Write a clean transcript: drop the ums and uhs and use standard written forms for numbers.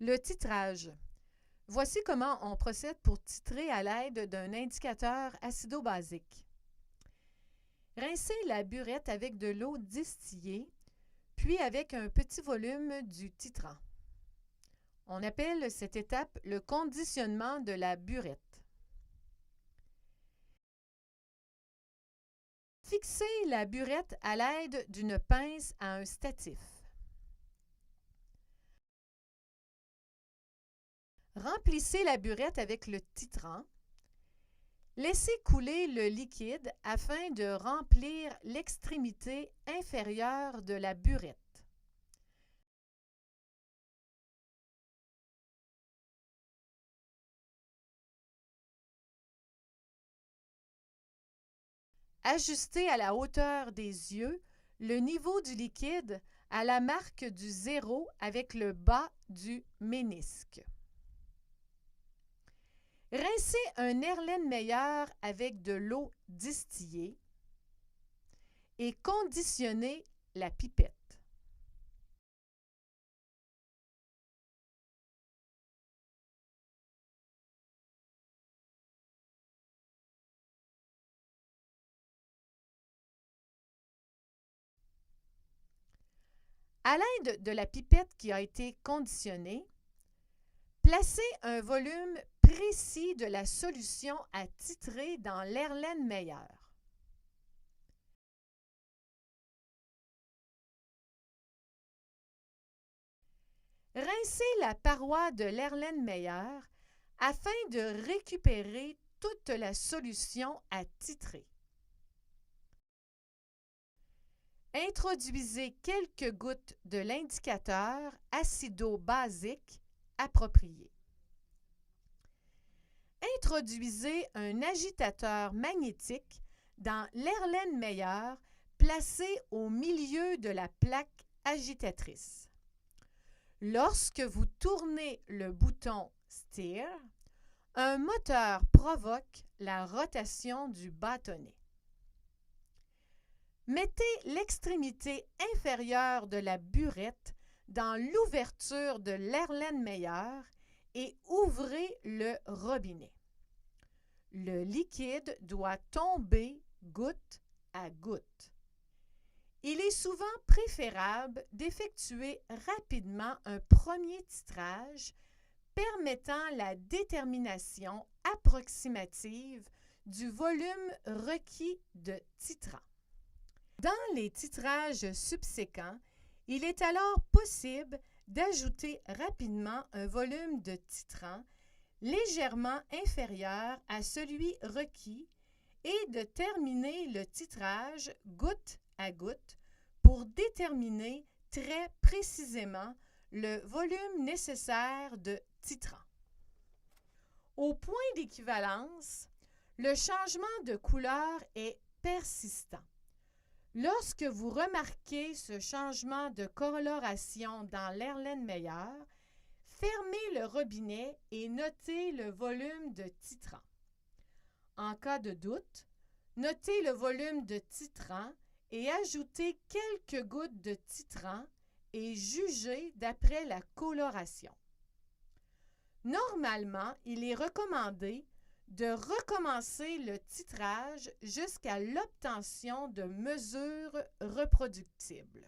Le titrage. Voici comment on procède pour titrer à l'aide d'un indicateur acido-basique. Rincez la burette avec de l'eau distillée, puis avec un petit volume du titrant. On appelle cette étape le conditionnement de la burette. Fixez la burette à l'aide d'une pince à un statif. Remplissez la burette avec le titrant. Laissez couler le liquide afin de remplir l'extrémité inférieure de la burette. Ajustez à la hauteur des yeux le niveau du liquide à la marque du 0 avec le bas du ménisque. Rincez un Erlenmeyer avec de l'eau distillée et conditionnez la pipette. À l'aide de la pipette qui a été conditionnée, placez un volume précis de la solution à titrer dans l'Erlenmeyer. Rincez la paroi de l'Erlenmeyer afin de récupérer toute la solution à titrer. Introduisez quelques gouttes de l'indicateur acido-basique approprié. Introduisez un agitateur magnétique dans l'Erlenmeyer placé au milieu de la plaque agitatrice. Lorsque vous tournez le bouton Steer, un moteur provoque la rotation du bâtonnet. Mettez l'extrémité inférieure de la burette dans l'ouverture de l'Erlenmeyer et ouvrez le robinet. Le liquide doit tomber goutte à goutte. Il est souvent préférable d'effectuer rapidement un premier titrage permettant la détermination approximative du volume requis de titrant. Dans les titrages subséquents, il est alors possible d'ajouter rapidement un volume de titrant légèrement inférieur à celui requis et de terminer le titrage goutte à goutte pour déterminer très précisément le volume nécessaire de titrant. Au point d'équivalence, le changement de couleur est persistant. Lorsque vous remarquez ce changement de coloration dans l'Erlenmeyer, fermez le robinet et notez le volume de titrant. En cas de doute, notez le volume de titrant et ajoutez quelques gouttes de titrant et jugez d'après la coloration. Normalement, il est recommandé de recommencer le titrage jusqu'à l'obtention de mesures reproductibles.